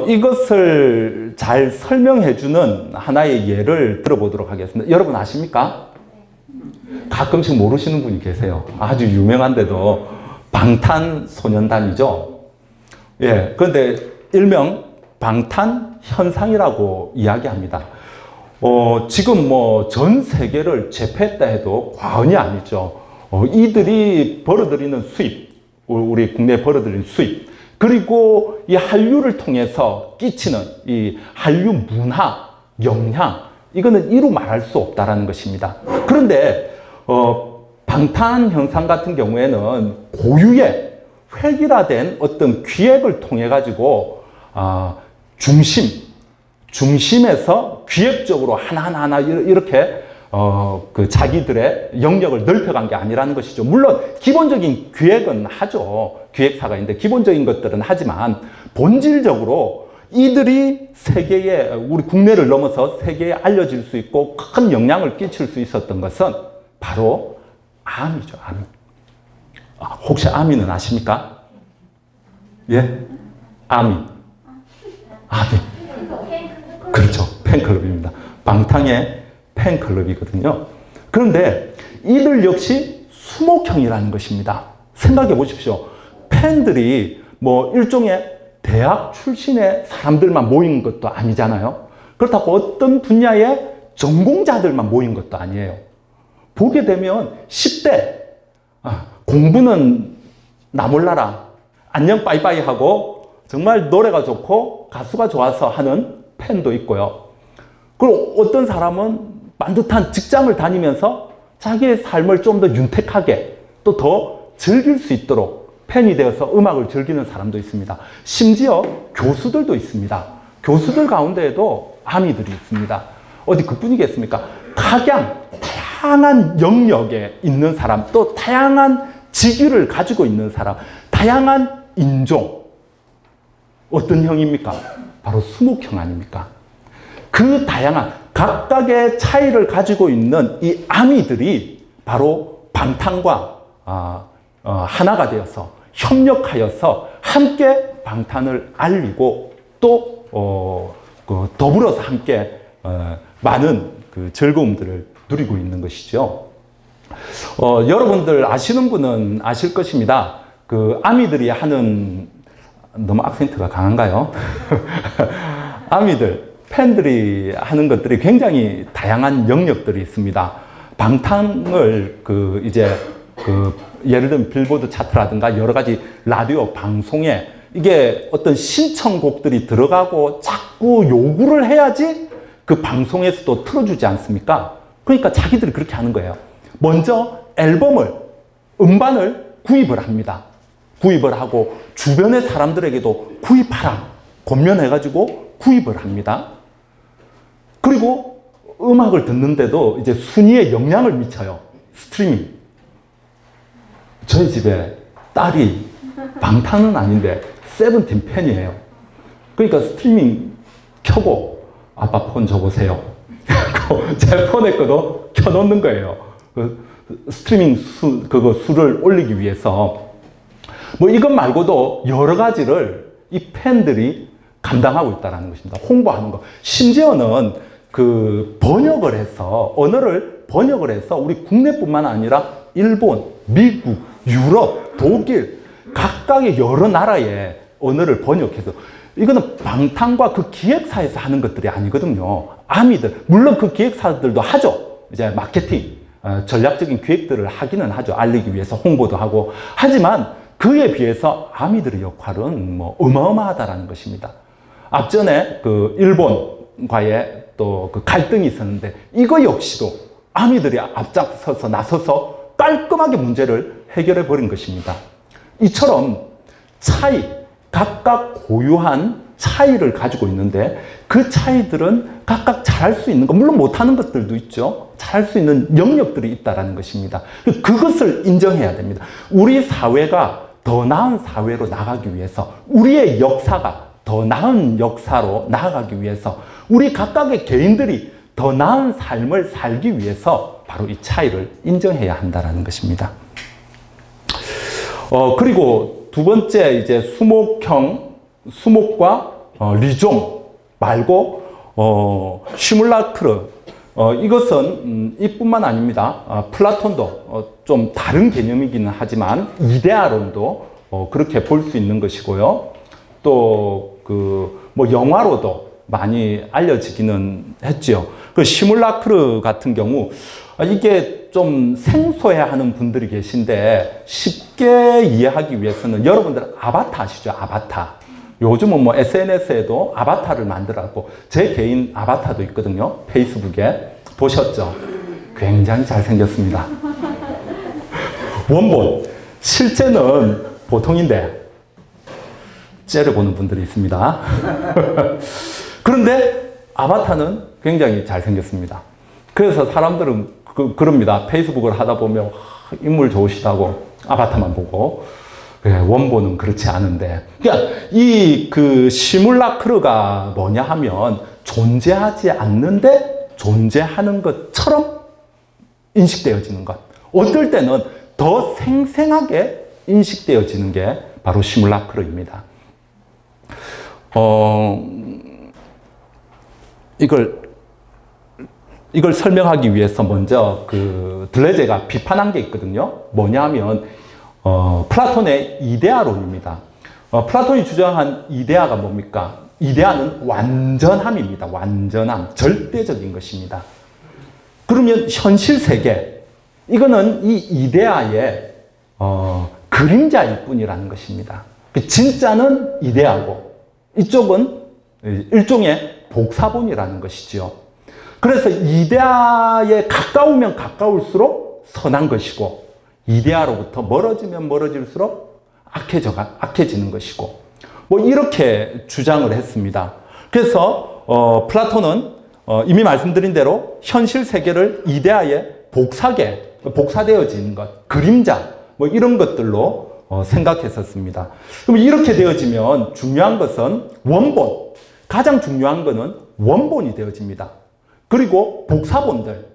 이것을 잘 설명해주는 하나의 예를 들어보도록 하겠습니다. 여러분 아십니까? 가끔씩 모르시는 분이 계세요. 아주 유명한데도 방탄소년단이죠. 예, 그런데 일명 방탄현상이라고 이야기합니다. 지금 뭐 전 세계를 제패했다 해도 과언이 아니죠. 이들이 벌어들이는 수입, 우리 국내에 벌어들이는 수입, 그리고 이 한류를 통해서 끼치는 이 한류 문화, 영향, 이거는 이루 말할 수 없다라는 것입니다. 그런데 방탄현상 같은 경우에는 고유의 획일화된 어떤 기획을 통해 가지고 중심에서 기획적으로 하나하나 이렇게 그 자기들의 영역을 넓혀간 게 아니라는 것이죠. 물론 기본적인 기획은 하죠. 기획사가 있는데 기본적인 것들은 하지만 본질적으로 이들이 세계에, 우리 국내를 넘어서 세계에 알려질 수 있고 큰 영향을 끼칠 수 있었던 것은 바로 아미죠. 아미. 혹시 아미는 아십니까? 예? 아미. 아미. 그렇죠. 팬클럽입니다. 방탕의 팬클럽이거든요. 그런데 이들 역시 수목형이라는 것입니다. 생각해 보십시오. 팬들이 뭐 일종의 대학 출신의 사람들만 모인 것도 아니잖아요. 그렇다고 어떤 분야의 전공자들만 모인 것도 아니에요. 보게 되면 10대 공부는 나 몰라라, 안녕 빠이빠이 하고 정말 노래가 좋고 가수가 좋아서 하는 팬도 있고요. 그리고 어떤 사람은 반듯한 직장을 다니면서 자기의 삶을 좀 더 윤택하게 또 더 즐길 수 있도록 팬이 되어서 음악을 즐기는 사람도 있습니다. 심지어 교수들도 있습니다. 교수들 가운데에도 아미들이 있습니다. 어디 그뿐이겠습니까? 다양한 영역에 있는 사람, 또 다양한 직위를 가지고 있는 사람, 다양한 인종. 어떤 형입니까? 바로 수목형 아닙니까? 그 다양한 각각의 차이를 가지고 있는 이 아미들이 바로 방탄과 하나가 되어서 협력하여서 함께 방탄을 알리고 또 더불어서 함께 많은 그 즐거움들을 누리고 있는 것이죠. 여러분들 아시는 분은 아실 것입니다. 그 아미들이 하는, 너무 악센트가 강한가요? 아미들, 팬들이 하는 것들이 굉장히 다양한 영역들이 있습니다. 방탄을 예를 들면 빌보드 차트라든가 여러 가지 라디오 방송에 이게 어떤 신청곡들이 들어가고 자꾸 요구를 해야지 그 방송에서도 틀어주지 않습니까? 그러니까 자기들이 그렇게 하는 거예요. 먼저 음반을 구입을 합니다. 구입을 하고 주변의 사람들에게도 구입하라 권면해가지고 구입을 합니다. 그리고 음악을 듣는데도 이제 순위에 영향을 미쳐요. 스트리밍. 저희 집에 딸이 방탄은 아닌데 세븐틴 팬이에요. 그러니까 스트리밍 켜고 아빠 폰 줘보세요. 제 폰에 거도 켜놓는 거예요. 스트리밍 수를 올리기 위해서. 뭐 이것 말고도 여러 가지를 이 팬들이 감당하고 있다는 것입니다. 홍보하는 거. 심지어는 그 번역을 해서, 언어를 번역을 해서 우리 국내뿐만 아니라 일본, 미국, 유럽, 독일 각각의 여러 나라의 언어를 번역해서, 이거는 방탄과 그 기획사에서 하는 것들이 아니거든요. 아미들, 물론 그 기획사들도 하죠. 이제 마케팅, 전략적인 기획들을 하기는 하죠. 알리기 위해서 홍보도 하고. 하지만 그에 비해서 아미들의 역할은 뭐 어마어마하다라는 것입니다. 앞전에 그 일본과의 또 그 갈등이 있었는데 이거 역시도 아미들이 앞장서서 나서서 깔끔하게 문제를 해결해 버린 것입니다. 이처럼 각각 고유한 차이를 가지고 있는데 그 차이들은 각각 잘할 수 있는 것, 물론 못하는 것들도 있죠. 잘할 수 있는 영역들이 있다는 것입니다. 그것을 인정해야 됩니다. 우리 사회가 더 나은 사회로 나가기 위해서, 우리의 역사가 더 나은 역사로 나아가기 위해서, 우리 각각의 개인들이 더 나은 삶을 살기 위해서 바로 이 차이를 인정해야 한다는 것입니다. 그리고 두 번째, 이제 수목과 리종 말고 시뮬라크르 이것은 이뿐만 아닙니다. 플라톤도 좀 다른 개념이기는 하지만 이데아론도 그렇게 볼 수 있는 것이고요. 또 뭐 영화로도 많이 알려지기는 했죠. 그 시뮬라크르 같은 경우 이게 좀 생소해하는 분들이 계신데 쉽게 이해하기 위해서는 여러분들 아바타 아시죠? 아바타. 요즘은 뭐 SNS에도 아바타를 만들었고 제 개인 아바타도 있거든요. 페이스북에. 보셨죠? 굉장히 잘생겼습니다. 원본. 실제는 보통인데 째려보는 분들이 있습니다. 그런데 아바타는 굉장히 잘생겼습니다. 그래서 사람들은 그럽니다. 페이스북을 하다 보면 인물 좋으시다고 아바타만 보고 원본은 그렇지 않은데 그러니까 이 시뮬라크르가 뭐냐 하면 존재하지 않는데 존재하는 것처럼 인식되어지는 것. 어떨 때는 더 생생하게 인식되어지는 게 바로 시뮬라크르입니다. 이걸 설명하기 위해서 먼저 들레제가 비판한 게 있거든요. 뭐냐 하면 플라톤의 이데아론입니다. 플라톤이 주장한 이데아가 뭡니까? 이데아는 완전함입니다. 완전함, 절대적인 것입니다. 그러면 현실 세계, 이거는 이 이데아의 그림자일 뿐이라는 것입니다. 진짜는 이데아고 이쪽은 일종의 복사본이라는 것이죠. 그래서 이데아에 가까우면 가까울수록 선한 것이고 이데아로부터 멀어지면 멀어질수록 악해지는 것이고 뭐 이렇게 주장을 했습니다. 그래서 플라톤은 이미 말씀드린 대로 현실 세계를 이데아의 복사되어지는 것, 그림자 뭐 이런 것들로 생각했었습니다. 그럼 이렇게 되어지면 중요한 것은 원본, 가장 중요한 것은 원본이 되어집니다. 그리고 복사본들,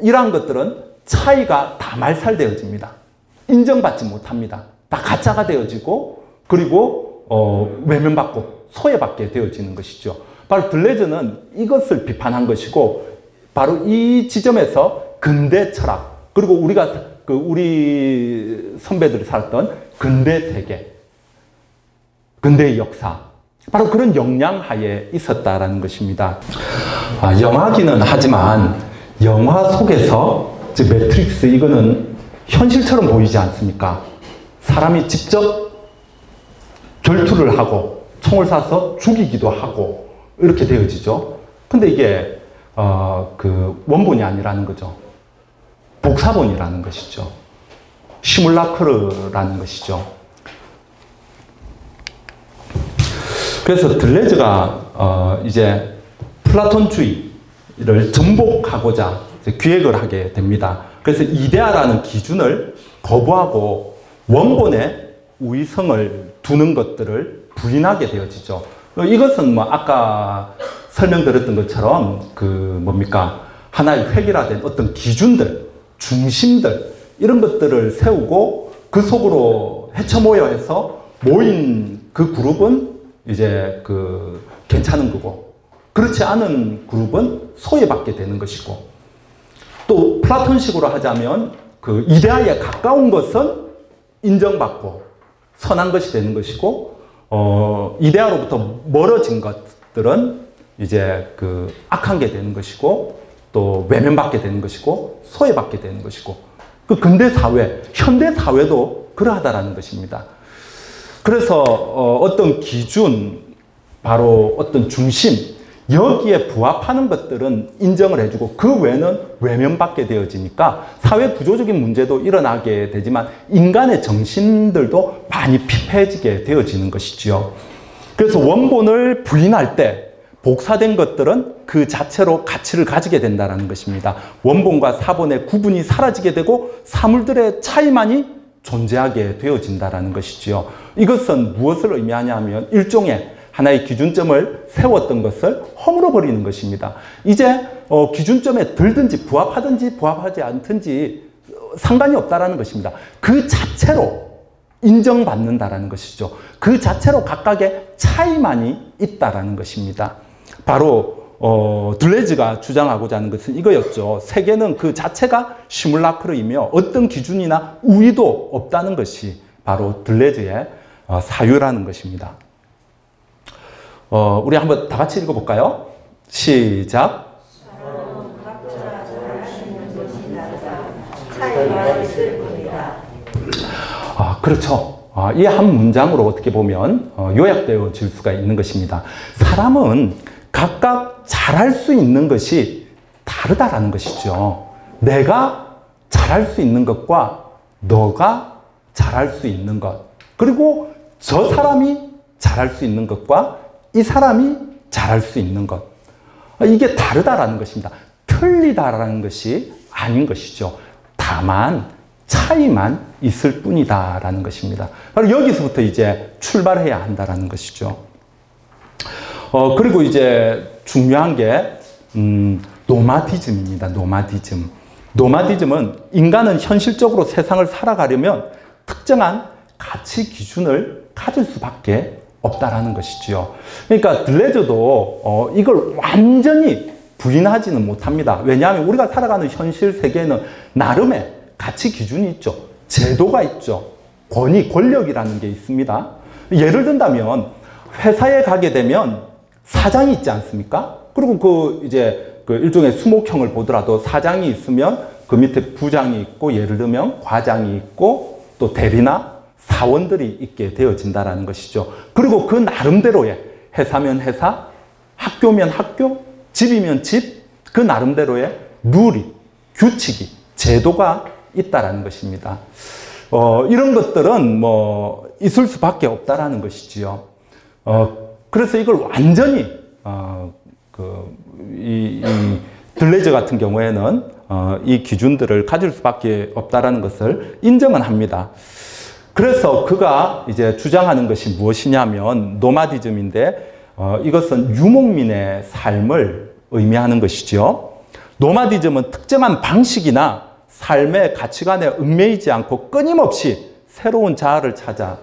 이러한 것들은 차이가 다 말살되어집니다. 인정받지 못합니다. 다 가짜가 되어지고 그리고 외면받고 소외받게 되어지는 것이죠. 바로 들레즈는 이것을 비판한 것이고 바로 이 지점에서 근대 철학 그리고 우리 선배들이 살았던 근대 세계, 근대의 역사 바로 그런 영향하에 있었다라는 것입니다. 영화기는 하지만 영화 속에서 매트릭스 이거는 현실처럼 보이지 않습니까? 사람이 직접 결투를 하고 총을 쏴서 죽이기도 하고 이렇게 되어지죠. 근데 이게 원본이 아니라는 거죠. 복사본이라는 것이죠. 시뮬라크르라는 것이죠. 그래서 들레즈가 이제 플라톤주의를 정복하고자 기획을 하게 됩니다. 그래서 이데아라는 기준을 거부하고 원본에 우위성을 두는 것들을 부인하게 되어지죠. 이것은 뭐 아까 설명드렸던 것처럼 하나의 획일화된 어떤 기준들, 중심들 이런 것들을 세우고 그 속으로 헤쳐모여 해서 모인 그 그룹은 이제 괜찮은 거고 그렇지 않은 그룹은 소외받게 되는 것이고 또 플라톤식으로 하자면 이데아에 가까운 것은 인정받고 선한 것이 되는 것이고 이데아로부터 멀어진 것들은 이제 악한 게 되는 것이고 또 외면받게 되는 것이고 소외받게 되는 것이고 근대 사회, 현대 사회도 그러하다라는 것입니다. 그래서 어떤 기준, 바로 어떤 중심 여기에 부합하는 것들은 인정을 해주고 그 외에는 외면받게 되어지니까 사회 구조적인 문제도 일어나게 되지만 인간의 정신들도 많이 피폐해지게 되어지는 것이지요. 그래서 원본을 부인할 때 복사된 것들은 그 자체로 가치를 가지게 된다는 것입니다. 원본과 사본의 구분이 사라지게 되고 사물들의 차이만이 존재하게 되어진다는 것이지요. 이것은 무엇을 의미하냐면 일종의 하나의 기준점을 세웠던 것을 허물어버리는 것입니다. 이제 기준점에 들든지 부합하든지 부합하지 않든지 상관이 없다는 것입니다. 그 자체로 인정받는다라는 것이죠. 그 자체로 각각의 차이만이 있다라는 것입니다. 바로 들레즈가 주장하고자 하는 것은 이거였죠. 세계는 그 자체가 시뮬라크르이며 어떤 기준이나 우위도 없다는 것이 바로 들레즈의 사유라는 것입니다. 우리 한번 다 같이 읽어볼까요? 시작. 그렇죠. 이 한 문장으로 어떻게 보면 요약되어질 수가 있는 것입니다. 사람은 각각 잘할 수 있는 것이 다르다라는 것이죠. 내가 잘할 수 있는 것과 너가 잘할 수 있는 것, 그리고 저 사람이 잘할 수 있는 것과 이 사람이 잘할 수 있는 것, 이게 다르다라는 것입니다. 틀리다라는 것이 아닌 것이죠. 다만 차이만 있을 뿐이다라는 것입니다. 바로 여기서부터 이제 출발해야 한다라는 것이죠. 그리고 이제 중요한 게 노마디즘입니다. 노마디즘. 노마디즘은 인간은 현실적으로 세상을 살아가려면 특정한 가치 기준을 가질 수밖에 없다라는 것이지요. 그러니까 들레즈도 이걸 완전히 부인하지는 못합니다. 왜냐하면 우리가 살아가는 현실 세계에는 나름의 가치 기준이 있죠. 제도가 있죠. 권위, 권력이라는 게 있습니다. 예를 든다면 회사에 가게 되면 사장이 있지 않습니까? 그리고 이제 일종의 수목형을 보더라도 사장이 있으면 그 밑에 부장이 있고, 예를 들면 과장이 있고, 또 대리나 사원들이 있게 되어진다는 것이죠. 그리고 그 나름대로의 회사면 회사, 학교면 학교, 집이면 집, 그 나름대로의 룰이, 규칙이, 제도가 있다라는 것입니다. 이런 것들은 뭐 있을 수밖에 없다라는 것이지요. 그래서 이걸 완전히 이 들레즈 같은 경우에는 이 기준들을 가질 수밖에 없다라는 것을 인정은 합니다. 그래서 그가 이제 주장하는 것이 무엇이냐면 노마디즘인데, 이것은 유목민의 삶을 의미하는 것이죠. 노마디즘은 특정한 방식이나 삶의 가치관에 얽매이지 않고 끊임없이 새로운 자아를 찾아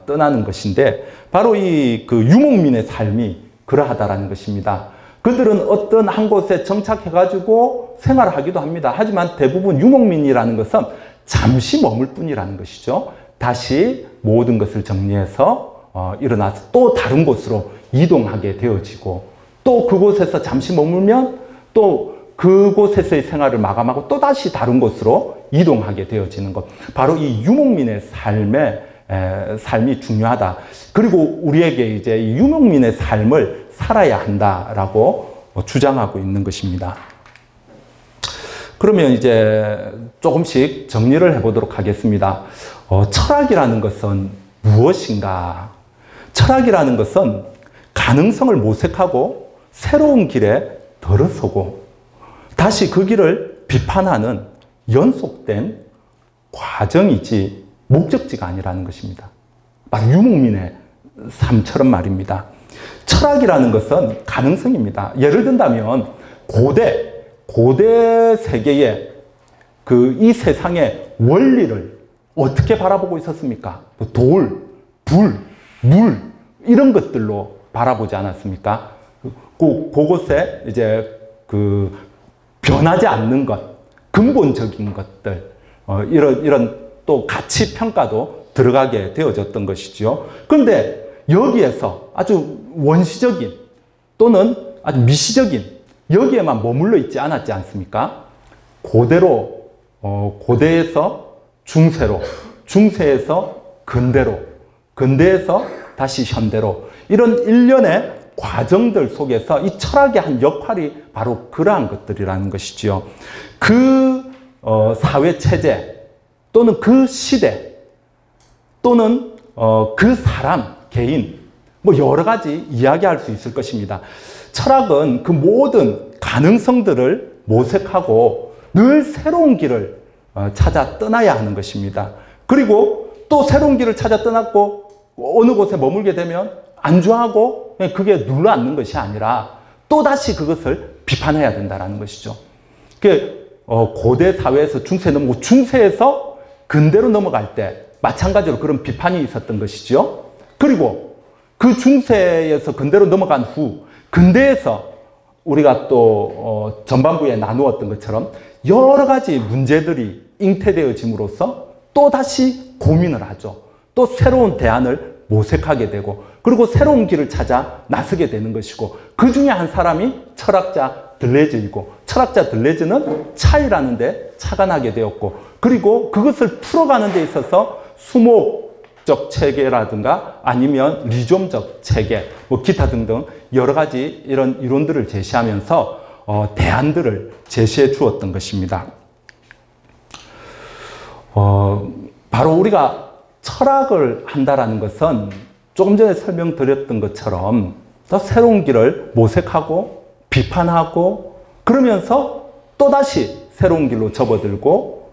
떠나는 것인데, 바로 그 유목민의 삶이 그러하다라는 것입니다. 그들은 어떤 한 곳에 정착해가지고 생활을 하기도 합니다. 하지만 대부분 유목민이라는 것은 잠시 머물 뿐이라는 것이죠. 다시 모든 것을 정리해서 일어나서 또 다른 곳으로 이동하게 되어지고, 또 그곳에서 잠시 머물면 또 그곳에서의 생활을 마감하고 또 다시 다른 곳으로 이동하게 되어지는 것. 바로 이 유목민의 삶이 중요하다. 그리고 우리에게 이제 이 유목민의 삶을 살아야 한다라고 주장하고 있는 것입니다. 그러면 이제 조금씩 정리를 해보도록 하겠습니다. 철학이라는 것은 무엇인가? 철학이라는 것은 가능성을 모색하고 새로운 길에 들어서고 다시 그 길을 비판하는 연속된 과정이지 목적지가 아니라는 것입니다. 바로 유목민의 삶처럼 말입니다. 철학이라는 것은 가능성입니다. 예를 든다면 고대 세계의 이 세상의 원리를 어떻게 바라보고 있었습니까? 돌, 불, 물 이런 것들로 바라보지 않았습니까? 그곳에 이제 변하지 않는 것, 근본적인 것들, 이런 또 가치 평가도 들어가게 되어졌던 것이죠. 그런데 여기에서 아주 원시적인 또는 아주 미시적인 여기에만 머물러 있지 않았지 않습니까? 고대에서 중세로, 중세에서 근대로, 근대에서 다시 현대로 이런 일련의 과정들 속에서 이 철학의 한 역할이 바로 그러한 것들이라는 것이지요. 그 사회 체제 또는 그 시대 또는 그 사람, 개인 뭐 여러 가지 이야기할 수 있을 것입니다. 철학은 그 모든 가능성들을 모색하고 늘 새로운 길을 찾아 떠나야 하는 것입니다. 그리고 또 새로운 길을 찾아 떠났고 어느 곳에 머물게 되면 안주하고 그게 눌러앉는 것이 아니라 또다시 그것을 비판해야 된다는 것이죠. 고대 사회에서 중세는 중세에서 근대로 넘어갈 때 마찬가지로 그런 비판이 있었던 것이죠. 그리고 그 중세에서 근대로 넘어간 후 근대에서 우리가 또 전반부에 나누었던 것처럼 여러 가지 문제들이 잉태되어짐으로써 또다시 고민을 하죠. 또 새로운 대안을 모색하게 되고 그리고 새로운 길을 찾아 나서게 되는 것이고 그 중에 한 사람이 철학자 들레즈이고 철학자 들레즈는 차이라는 데 착안하게 되었고 그리고 그것을 풀어가는 데 있어서 수목적 체계라든가 아니면 리좀적 체계 뭐 기타 등등 여러 가지 이런 이론들을 제시하면서 대안들을 제시해 주었던 것입니다. 바로 우리가 철학을 한다라는 것은 조금 전에 설명드렸던 것처럼 더 새로운 길을 모색하고 비판하고 그러면서 또다시 새로운 길로 접어들고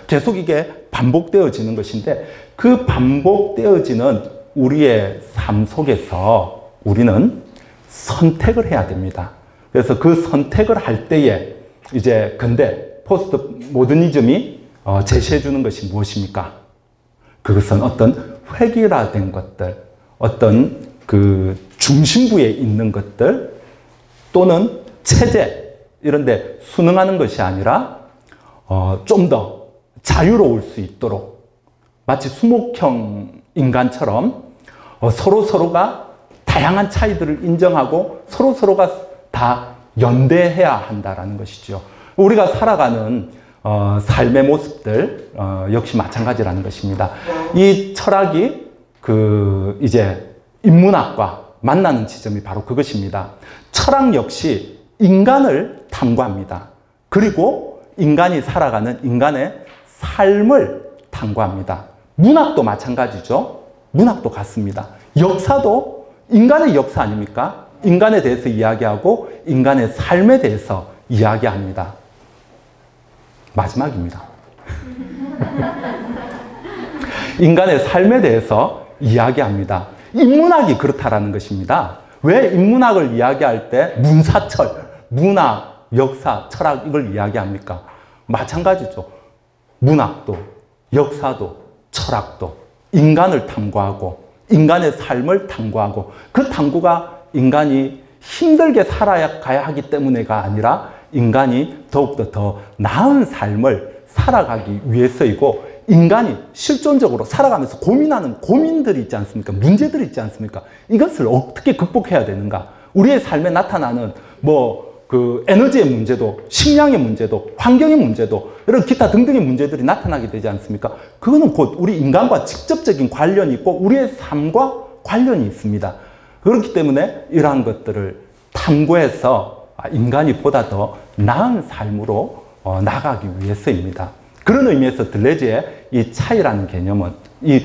계속 이게 반복되어지는 것인데 그 반복되어지는 우리의 삶 속에서 우리는 선택을 해야 됩니다. 그래서 그 선택을 할 때에 이제 근대 포스트 모더니즘이 제시해 주는 것이 무엇입니까? 그것은 어떤 획일화된 것들, 어떤 그 중심부에 있는 것들 또는 체제 이런 데 순응하는 것이 아니라 좀 더 자유로울 수 있도록 마치 수목형 인간처럼 서로가 다양한 차이들을 인정하고 서로가 다 연대해야 한다라는 것이죠. 우리가 살아가는 삶의 모습들 역시 마찬가지라는 것입니다. 이 철학이 이제 인문학과 만나는 지점이 바로 그것입니다. 철학 역시 인간을 탐구합니다. 그리고 인간이 살아가는 인간의 삶을 탐구합니다. 문학도 마찬가지죠. 문학도 같습니다. 역사도 인간의 역사 아닙니까? 인간에 대해서 이야기하고 인간의 삶에 대해서 이야기합니다. 마지막입니다. 인간의 삶에 대해서 이야기합니다. 인문학이 그렇다라는 것입니다. 왜 인문학을 이야기할 때 문사철, 문학, 역사, 철학 이걸 이야기합니까? 마찬가지죠. 문학도, 역사도, 철학도 인간을 탐구하고 인간의 삶을 탐구하고 그 탐구가 인간이 힘들게 살아가야 하기 때문에가 아니라 인간이 더욱더 더 나은 삶을 살아가기 위해서이고 인간이 실존적으로 살아가면서 고민하는 고민들이 있지 않습니까? 문제들이 있지 않습니까? 이것을 어떻게 극복해야 되는가? 우리의 삶에 나타나는 에너지의 문제도, 식량의 문제도, 환경의 문제도, 이런 기타 등등의 문제들이 나타나게 되지 않습니까? 그거는 곧 우리 인간과 직접적인 관련이 있고 우리의 삶과 관련이 있습니다. 그렇기 때문에 이러한 것들을 탐구해서 인간이 보다 더 나은 삶으로 나가기 위해서입니다. 그런 의미에서 들레즈의 이 차이라는 개념은, 이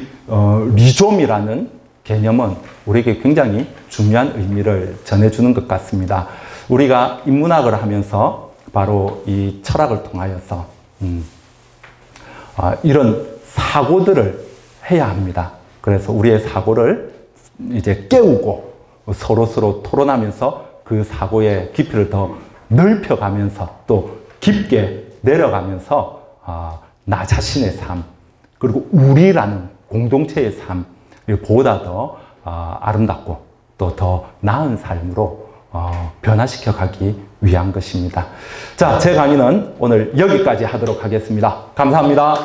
리좀이라는 개념은 우리에게 굉장히 중요한 의미를 전해주는 것 같습니다. 우리가 인문학을 하면서 바로 이 철학을 통하여서 이런 사고들을 해야 합니다. 그래서 우리의 사고를 이제 깨우고 서로 토론하면서 그 사고의 깊이를 더 넓혀가면서 또 깊게 내려가면서 나 자신의 삶 그리고 우리라는 공동체의 삶 보다 더 아름답고 또 더 나은 삶으로 변화시켜 가기 위한 것입니다. 자, 제 강의는 오늘 여기까지 하도록 하겠습니다. 감사합니다.